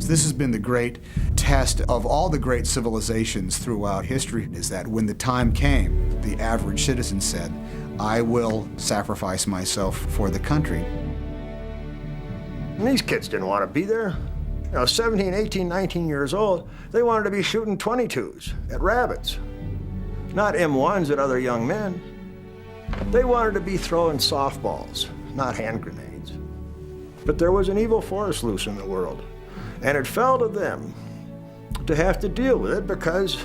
So this has been the great test of all the great civilizations throughout history, is that when the time came, the average citizen said, I will sacrifice myself for the country. And these kids didn't want to be there. 17, 18, 19 years old, they wanted to be shooting .22s at rabbits, not M1s at other young men. They wanted to be throwing softballs, not hand grenades. But there was an evil force loose in the world, and it fell to them to have to deal with it, because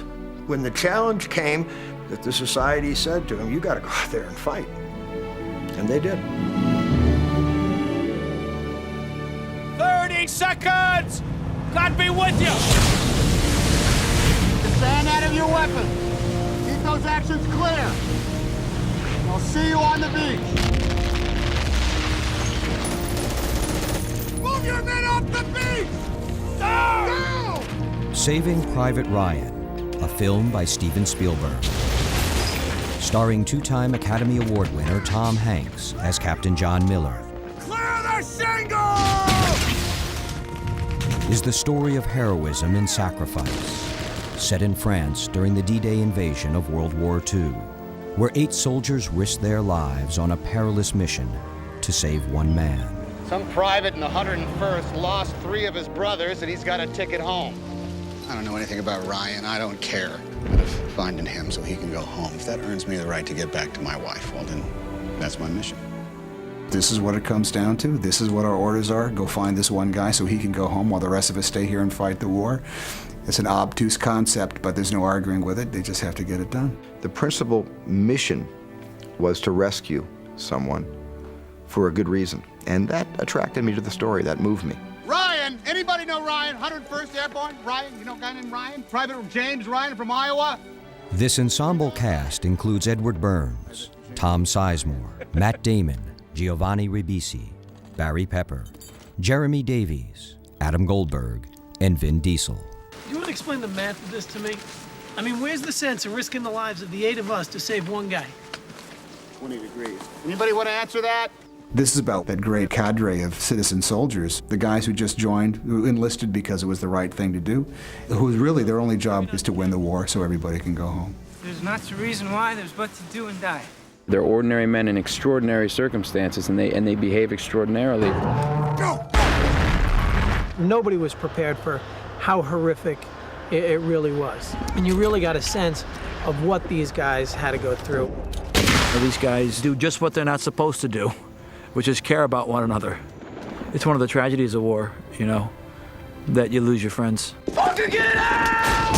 when the challenge came, that the society said to them, you gotta go out there and fight. And they did. 30 seconds! God be with you! Stand out of your weapons. Keep those actions clear. I'll see you on the beach. Move your men off the beach! Down! Saving Private Ryan, a film by Steven Spielberg. Starring two-time Academy Award winner Tom Hanks as Captain John Miller. Clear the shingle! Is the story of heroism and sacrifice, set in France during the D-Day invasion of World War II, where 8 soldiers risked their lives on a perilous mission to save one man. Some private in the 101st lost 3 of his brothers, and he's got a ticket home. I don't know anything about Ryan. I don't care. But if finding him so he can go home, if that earns me the right to get back to my wife, well, then that's my mission. This is what it comes down to. This is what our orders are. Go find this one guy so he can go home while the rest of us stay here and fight the war. It's an obtuse concept, but there's no arguing with it. They just have to get it done. The principal mission was to rescue someone for a good reason. And that attracted me to the story. That moved me. Ryan! Anybody know Ryan? 101st Airborne? Ryan? You know a guy named Ryan? Private James Ryan from Iowa? This ensemble cast includes Edward Burns, Tom Sizemore, Matt Damon, Giovanni Ribisi, Barry Pepper, Jeremy Davies, Adam Goldberg, and Vin Diesel. You want to explain the math of this to me? I mean, where's the sense in risking the lives of the 8 of us to save one guy? 20 degrees. Anybody want to answer that? This is about that great cadre of citizen soldiers, the guys who just joined, who enlisted because it was the right thing to do, whose really their only job is to win the war so everybody can go home. There's not a reason why, there's but to do and die. They're ordinary men in extraordinary circumstances, and they behave extraordinarily. Go! Nobody was prepared for how horrific it really was. And you really got a sense of what these guys had to go through. These guys do just what they're not supposed to do, which is care about one another. It's one of the tragedies of war, you know, that you lose your friends. Fucking get out!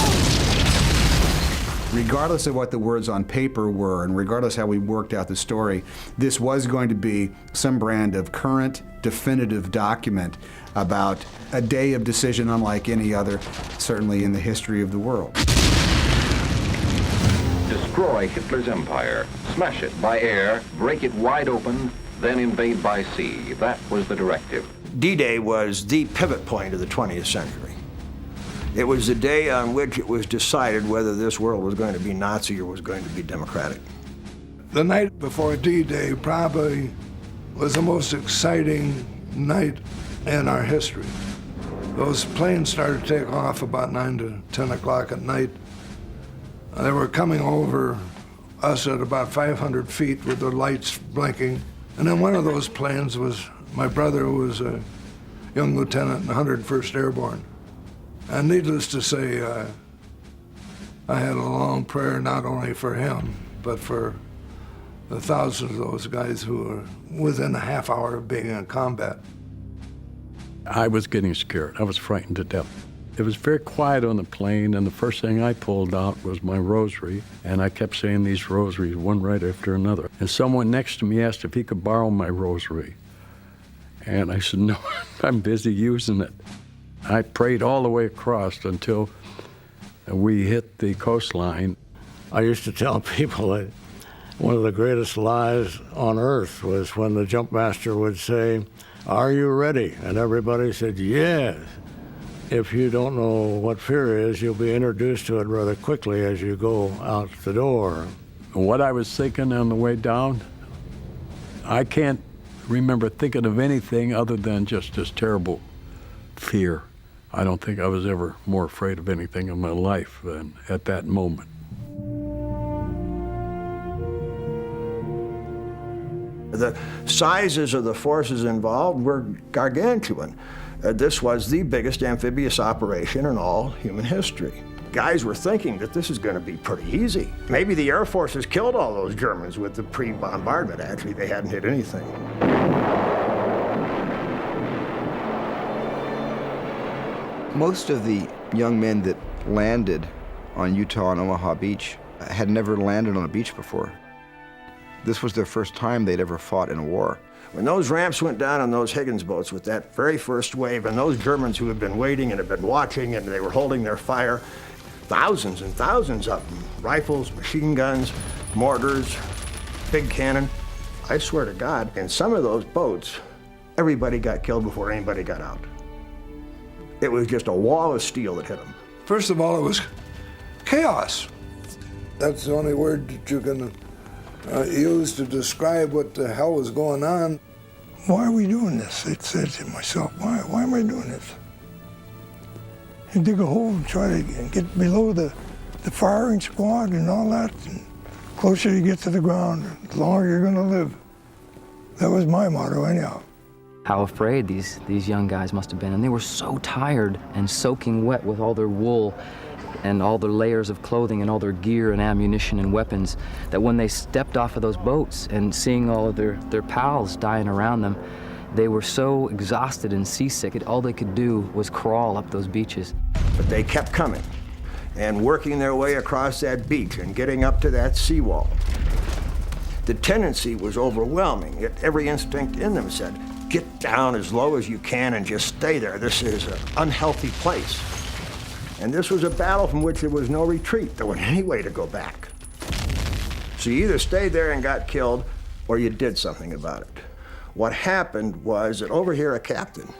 Regardless of what the words on paper were, and regardless how we worked out the story, this was going to be some brand of current, definitive document about a day of decision unlike any other, certainly in the history of the world. Destroy Hitler's empire, smash it by air, break it wide open, then invade by sea. That was the directive. D-Day was the pivot point of the 20th century. It was the day on which it was decided whether this world was going to be Nazi or was going to be democratic. The night before D-Day probably was the most exciting night in our history. Those planes started to take off about 9 to 10 o'clock at night. They were coming over us at about 500 feet with their lights blinking. And then one of those planes was my brother, who was a young lieutenant in the 101st Airborne. And needless to say, I had a long prayer not only for him, but for the thousands of those guys who were within a half hour of being in combat. I was getting scared. I was frightened to death. It was very quiet on the plane, and the first thing I pulled out was my rosary, and I kept saying these rosaries one right after another. And someone next to me asked if he could borrow my rosary. And I said, no, I'm busy using it. I prayed all the way across until we hit the coastline. I used to tell people that one of the greatest lies on earth was when the jump master would say, "Are you ready?" And everybody said, yes. If you don't know what fear is, you'll be introduced to it rather quickly as you go out the door. What I was thinking on the way down, I can't remember thinking of anything other than just this terrible fear I don't think I was ever more afraid of anything in my life than at that moment. The sizes of the forces involved were gargantuan. This was the biggest amphibious operation in all human history. Guys were thinking that this is going to be pretty easy. Maybe the Air Forces killed all those Germans with the pre-bombardment. Actually, they hadn't hit anything. Most of the young men that landed on Utah and Omaha Beach had never landed on a beach before. This was their first time they'd ever fought in a war. When those ramps went down on those Higgins boats with that very first wave, and those Germans who had been waiting and had been watching and they were holding their fire, thousands and thousands of them, rifles, machine guns, mortars, big cannon. I swear to God, in some of those boats, everybody got killed before anybody got out. It was just a wall of steel that hit them. First of all, it was chaos. That's the only word that you can use to describe what the hell was going on. Why are we doing this? I said to myself, why am I doing this? You dig a hole and try to get below the firing squad and all that. And the closer you get to the ground, the longer you're going to live. That was my motto anyhow. How afraid these young guys must have been. And they were so tired and soaking wet with all their wool and all their layers of clothing and all their gear and ammunition and weapons, that when they stepped off of those boats and seeing all of their pals dying around them, they were so exhausted and seasick, all they could do was crawl up those beaches. But they kept coming and working their way across that beach and getting up to that seawall. The tendency was overwhelming, yet every instinct in them said, get down as low as you can and just stay there. This is an unhealthy place. And this was a battle from which there was no retreat. There wasn't any way to go back. So you either stayed there and got killed, or you did something about it. What happened was that over here a captain,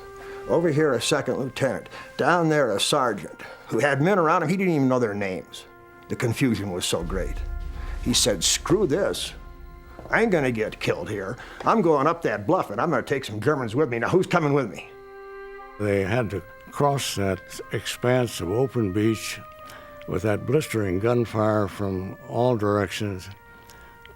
over here a second lieutenant, down there a sergeant, who had men around him, he didn't even know their names. The confusion was so great. He said, screw this. I ain't gonna get killed here. I'm going up that bluff and I'm gonna take some Germans with me. Now who's coming with me? They had to cross that expanse of open beach with that blistering gunfire from all directions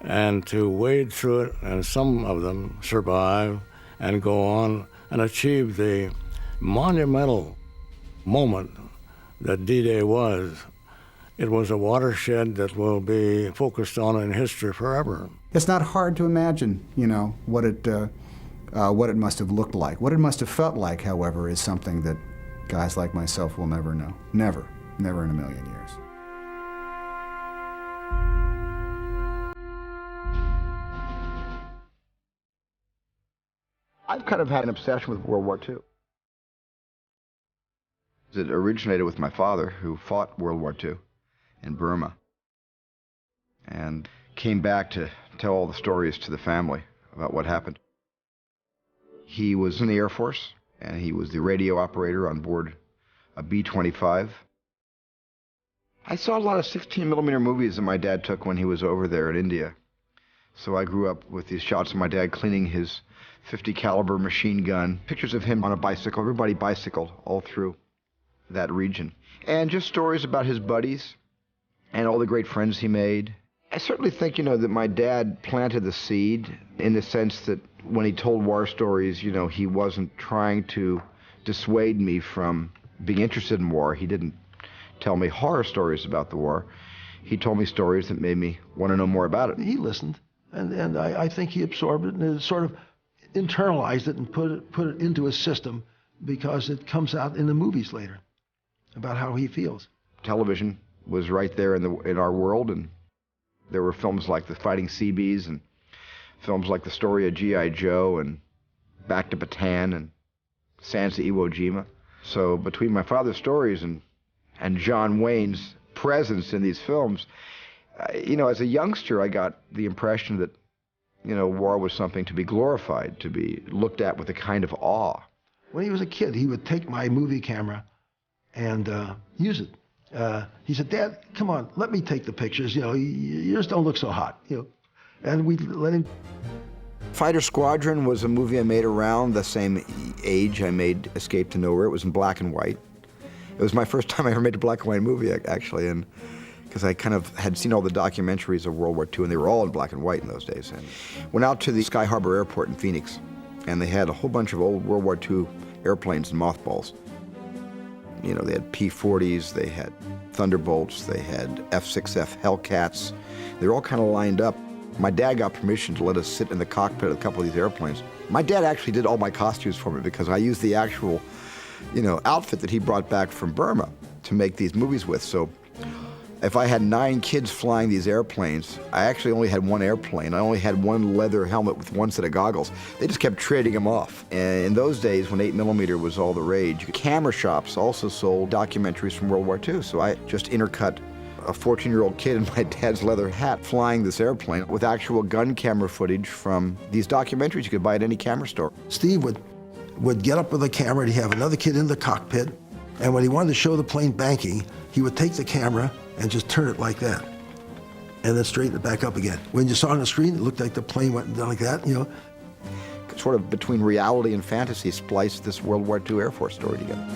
and to wade through it, and some of them survive and go on and achieve the monumental moment that D-Day was. It was a watershed that will be focused on in history forever. It's not hard to imagine, what it must have looked like. What it must have felt like, however, is something that guys like myself will never know. Never in a million years. I've kind of had an obsession with World War II. It originated with my father, who fought World War II in Burma, and came back to tell all the stories to the family about what happened. He was in the Air Force, and he was the radio operator on board a B-25. I saw a lot of 16mm movies that my dad took when he was over there in India. So I grew up with these shots of my dad cleaning his .50 caliber machine gun, pictures of him on a bicycle. Everybody bicycled all through that region. And just stories about his buddies and all the great friends he made. I certainly think, that my dad planted the seed in the sense that when he told war stories, he wasn't trying to dissuade me from being interested in war. He didn't tell me horror stories about the war. He told me stories that made me want to know more about it. He listened, and I think he absorbed it and sort of internalized it and put it into his system, because it comes out in the movies later about how he feels. Television was right there in our world, and there were films like The Fighting Seabees and films like The Story of G.I. Joe and Back to Bataan and Sansa Iwo Jima. So between my father's stories and John Wayne's presence in these films, as a youngster, I got the impression that, war was something to be glorified, to be looked at with a kind of awe. When he was a kid, he would take my movie camera and use it. He said, Dad, come on, let me take the pictures. Yours don't look so hot. And we let him. Fighter Squadron was a movie I made around the same age I made Escape to Nowhere. It was in black and white. It was my first time I ever made a black and white movie, actually, and because I kind of had seen all the documentaries of World War II, and they were all in black and white in those days. And went out to the Sky Harbor Airport in Phoenix, and they had a whole bunch of old World War II airplanes and mothballs. You know, they had P-40s, they had Thunderbolts, they had F-6F Hellcats. They were all kind of lined up. My dad got permission to let us sit in the cockpit of a couple of these airplanes. My dad actually did all my costumes for me because I used the actual, you know, outfit that he brought back from Burma to make these movies with. So if I had 9 kids flying these airplanes, I actually only had one airplane. I only had one leather helmet with one set of goggles. They just kept trading them off. And in those days, when 8mm was all the rage, camera shops also sold documentaries from World War II. So I just intercut a 14-year-old kid in my dad's leather hat flying this airplane with actual gun camera footage from these documentaries you could buy at any camera store. Steve would get up with a camera, and he'd have another kid in the cockpit, and when he wanted to show the plane banking, he would take the camera and just turn it like that, and then straighten it back up again. When you saw it on the screen, it looked like the plane went down like that, you know. Sort of between reality and fantasy spliced this World War II Air Force story together.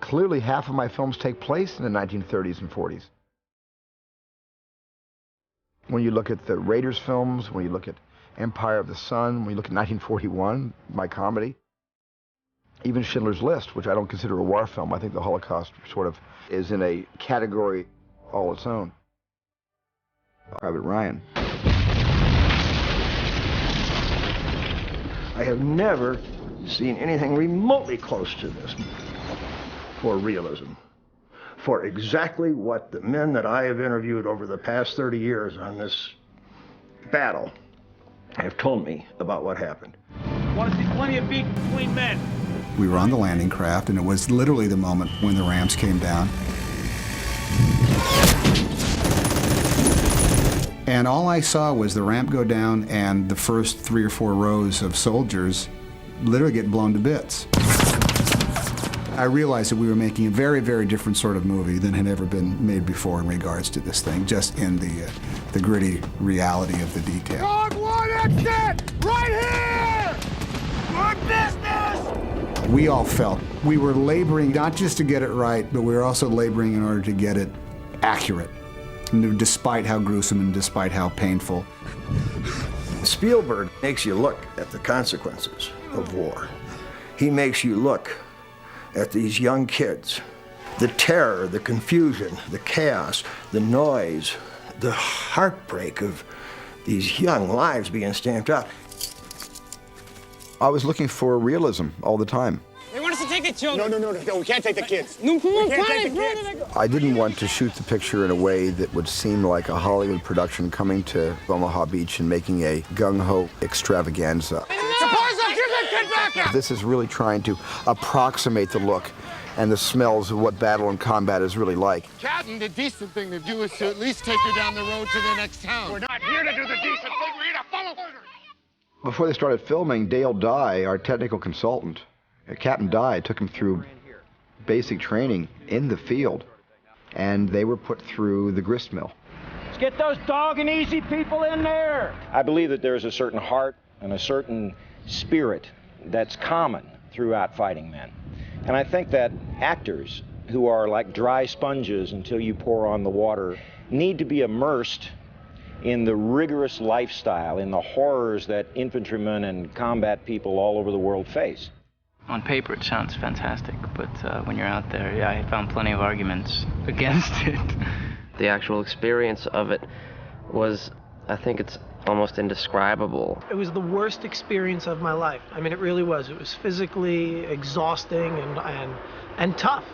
Clearly, half of my films take place in the 1930s and 40s. When you look at the Raiders films, when you look at Empire of the Sun, when you look at 1941, my comedy, even Schindler's List, which I don't consider a war film, I think the Holocaust sort of is in a category all its own. Private Ryan. I have never seen anything remotely close to this for realism, for exactly what the men that I have interviewed over the past 30 years on this battle have told me about what happened. Want to see plenty of beat between men. We were on the landing craft, and it was literally the moment when the ramps came down. And all I saw was the ramp go down and the first 3 or 4 rows of soldiers literally get blown to bits. I realized that we were making a very, very different sort of movie than had ever been made before in regards to this thing, just in the gritty reality of the detail. Dog one exit! Right here! Good business! We all felt we were laboring not just to get it right, but we were also laboring in order to get it accurate, despite how gruesome and despite how painful. Spielberg makes you look at the consequences of war. He makes you look at these young kids. The terror, the confusion, the chaos, the noise, the heartbreak of these young lives being stamped out. I was looking for realism all the time. They want us to take the children. No, we can't take the kids. No, come on, We can't take the kids. I didn't want to shoot the picture in a way that would seem like a Hollywood production coming to Omaha Beach and making a gung-ho extravaganza. This is really trying to approximate the look and the smells of what battle and combat is really like. Captain, the decent thing to do is to at least take you down the road to the next town. We're not here to do the decent thing, we're here to follow orders. Before they started filming, Dale Dye, our technical consultant, Captain Dye, took him through basic training in the field, and they were put through the grist mill. Let's get those dog and easy people in there. I believe that there is a certain heart and a certain spirit that's common throughout fighting men. And I think that actors who are like dry sponges until you pour on the water need to be immersed in the rigorous lifestyle, in the horrors that infantrymen and combat people all over the world face. On paper, it sounds fantastic, but when you're out there, yeah, I found plenty of arguments against it. The actual experience of it was, I think it's almost indescribable. It was the worst experience of my life. I mean, it really was. It was physically exhausting and tough.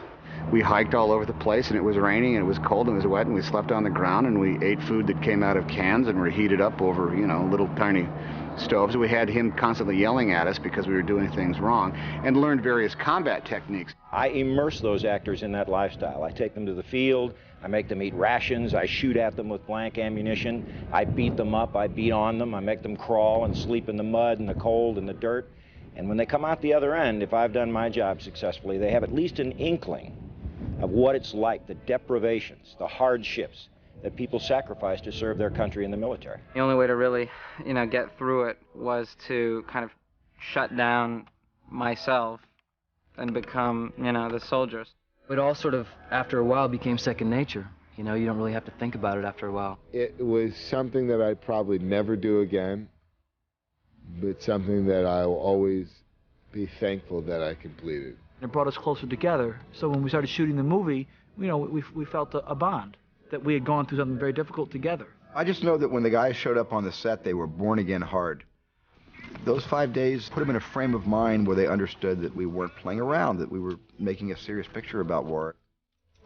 We hiked all over the place, and it was raining, and it was cold, and it was wet, and we slept on the ground, and we ate food that came out of cans and were heated up over, you know, little tiny stoves. We had him constantly yelling at us because we were doing things wrong, and learned various combat techniques. I immerse those actors in that lifestyle. I take them to the field, I make them eat rations, I shoot at them with blank ammunition, I beat them up, I beat on them, I make them crawl and sleep in the mud and the cold and the dirt. And when they come out the other end, if I've done my job successfully, they have at least an inkling of what it's like, the deprivations, the hardships that people sacrifice to serve their country in the military. The only way to really, get through it was to kind of shut down myself and become, the soldiers. It all sort of, after a while, became second nature. You don't really have to think about it after a while. It was something that I'd probably never do again, but something that I will always be thankful that I completed. It brought us closer together, so when we started shooting the movie, we felt a bond, that we had gone through something very difficult together. I just know that when the guys showed up on the set, they were born again hard. Those 5 days put them in a frame of mind where they understood that we weren't playing around, that we were making a serious picture about war.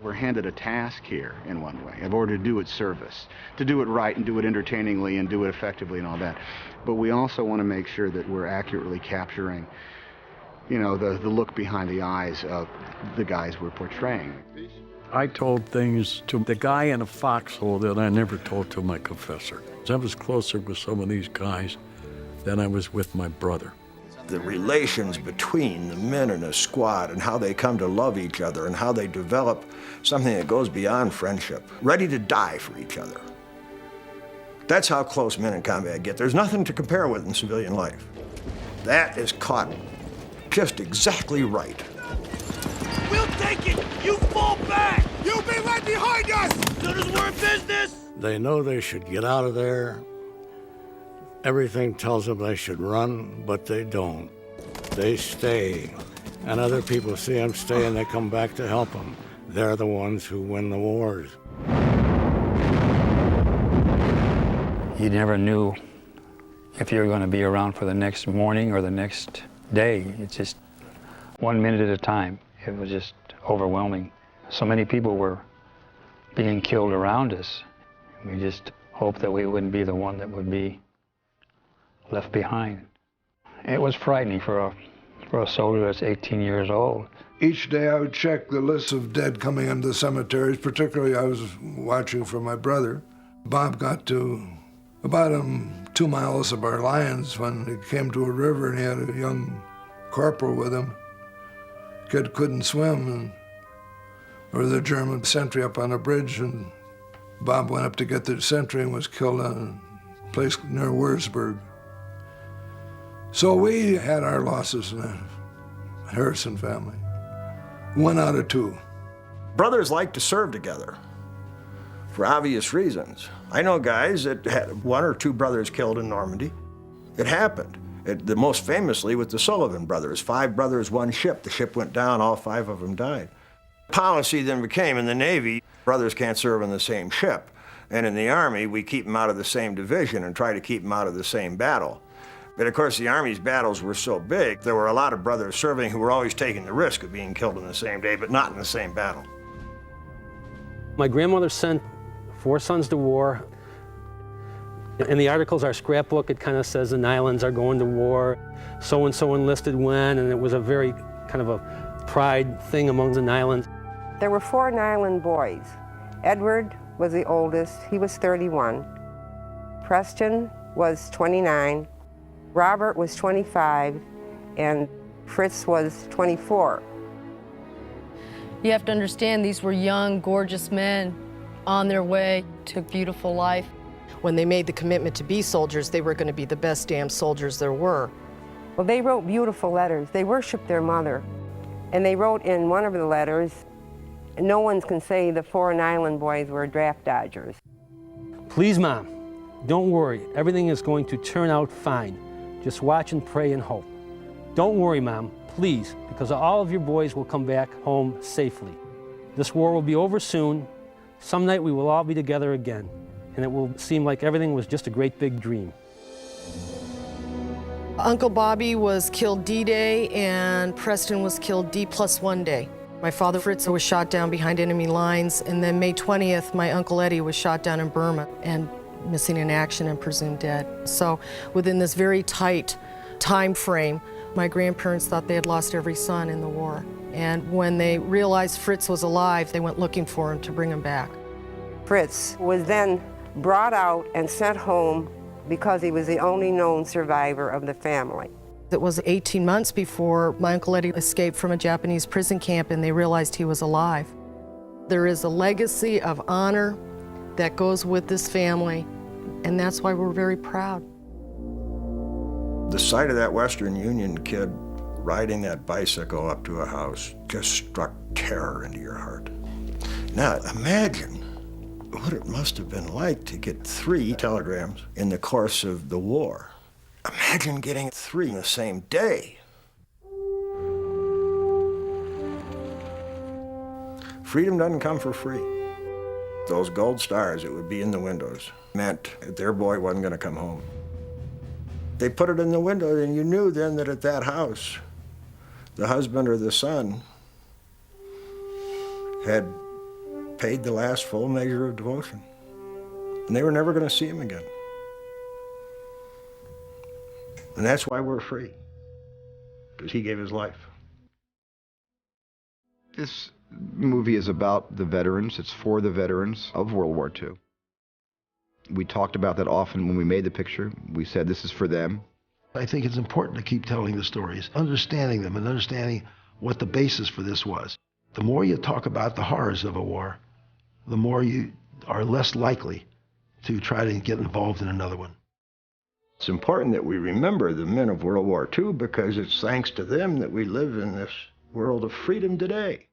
We're handed a task here, in one way, in order to do it service, to do it right and do it entertainingly and do it effectively and all that. But we also want to make sure that we're accurately capturing, the look behind the eyes of the guys we're portraying. I told things to the guy in a foxhole that I never told to my confessor. I was closer with some of these guys than I was with my brother. The relations between the men in a squad and how they come to love each other and how they develop something that goes beyond friendship, ready to die for each other. That's how close men in combat get. There's nothing to compare with in civilian life. That is caught just exactly right. We'll take it! You fall back! You'll be right behind us! Soon as we're in business! They know they should get out of there. Everything tells them they should run, but they don't. They stay. And other people see them stay and they come back to help them. They're the ones who win the wars. You never knew if you were going to be around for the next morning or the next day. It's just 1 minute at a time. It was just overwhelming. So many people were being killed around us. We just hoped that we wouldn't be the one that would be left behind. It was frightening for a soldier that's 18 years old. Each day I would check the list of dead coming into the cemeteries. Particularly I was watching for my brother. Bob got to about 2 miles of our lines when he came to a river and he had a young corporal with him. Kid couldn't swim, or the German sentry up on a bridge, and Bob went up to get the sentry and was killed on a place near Würzburg. So we had our losses in the Harrison family. 1 out of 2. Brothers like to serve together for obvious reasons. I know guys that had 1 or 2 brothers killed in Normandy. It happened. The most famously with the Sullivan brothers. 5 brothers, 1 ship. The ship went down, all 5 of them died. Policy then became, in the Navy, brothers can't serve on the same ship. And in the Army, we keep them out of the same division and try to keep them out of the same battle. But of course, the Army's battles were so big, there were a lot of brothers serving who were always taking the risk of being killed on the same day, but not in the same battle. My grandmother sent 4 sons to war. In the articles, our scrapbook, it kind of says the Nylons are going to war. So-and-so enlisted when, and it was a very kind of a pride thing among the Nylons. There were 4 Nyland boys. Edward was the oldest. He was 31. Preston was 29. Robert was 25. And Fritz was 24. You have to understand, these were young, gorgeous men on their way to a beautiful life. When they made the commitment to be soldiers, they were going to be the best damn soldiers there were. Well, they wrote beautiful letters. They worshiped their mother. And they wrote in one of the letters, no one can say the 4 Nyland boys were draft dodgers. Please, Mom, don't worry. Everything is going to turn out fine. Just watch and pray and hope. Don't worry, Mom, please, because all of your boys will come back home safely. This war will be over soon. Some night we will all be together again, and it will seem like everything was just a great big dream. Uncle Bobby was killed D-Day, and Preston was killed D+1 day. My father Fritz was shot down behind enemy lines, and then May 20th, my Uncle Eddie was shot down in Burma. And missing in action and presumed dead. So within this very tight time frame, my grandparents thought they had lost every son in the war. And when they realized Fritz was alive, they went looking for him to bring him back. Fritz was then brought out and sent home because he was the only known survivor of the family. It was 18 months before my Uncle Eddie escaped from a Japanese prison camp and they realized he was alive. There is a legacy of honor that goes with this family, and that's why we're very proud. The sight of that Western Union kid riding that bicycle up to a house just struck terror into your heart. Now, imagine what it must have been like to get 3 telegrams in the course of the war. Imagine getting 3 in the same day. Freedom doesn't come for free. Those gold stars that would be in the windows meant that their boy wasn't going to come home. They put it in the window, and you knew then that at that house, the husband or the son had paid the last full measure of devotion. And they were never going to see him again. And that's why we're free, because he gave his life. This movie is about the veterans. It's for the veterans of World War II. We talked about that often when we made the picture. We said this is for them. I think it's important to keep telling the stories, understanding them, and understanding what the basis for this was. The more you talk about the horrors of a war, the more you are less likely to try to get involved in another one. It's important that we remember the men of World War II because it's thanks to them that we live in this world of freedom today.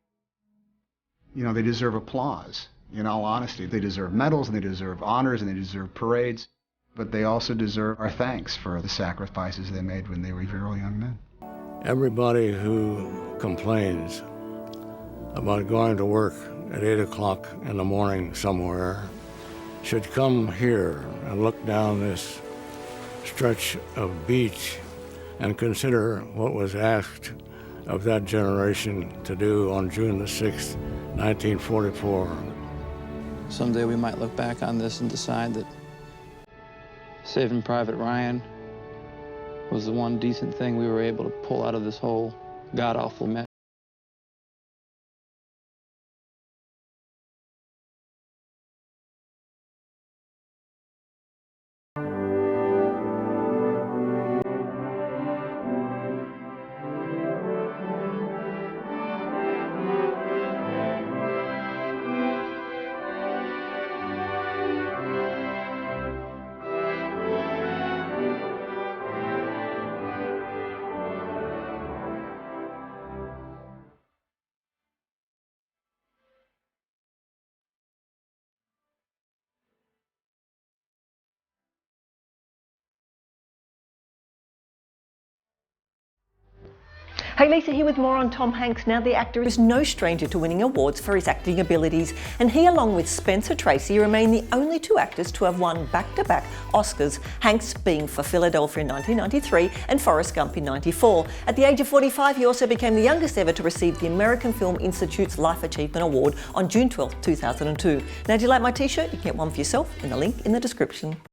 You know, they deserve applause. In all honesty, they deserve medals, and they deserve honors, and they deserve parades. But they also deserve our thanks for the sacrifices they made when they were very young men. Everybody who complains about going to work at 8 o'clock in the morning somewhere should come here and look down this stretch of beach and consider what was asked of that generation to do on June the 6th, 1944. Someday we might look back on this and decide that Saving Private Ryan was the one decent thing we were able to pull out of this whole god-awful mess. Hey, Lisa here with more on Tom Hanks. Now, the actor is no stranger to winning awards for his acting abilities, and he, along with Spencer Tracy, remain the only 2 actors to have won back-to-back Oscars, Hanks being for Philadelphia in 1993 and Forrest Gump in 94. At the age of 45, he also became the youngest ever to receive the American Film Institute's Life Achievement Award on June 12, 2002. Now, do you like my t-shirt? You can get one for yourself in the link in the description.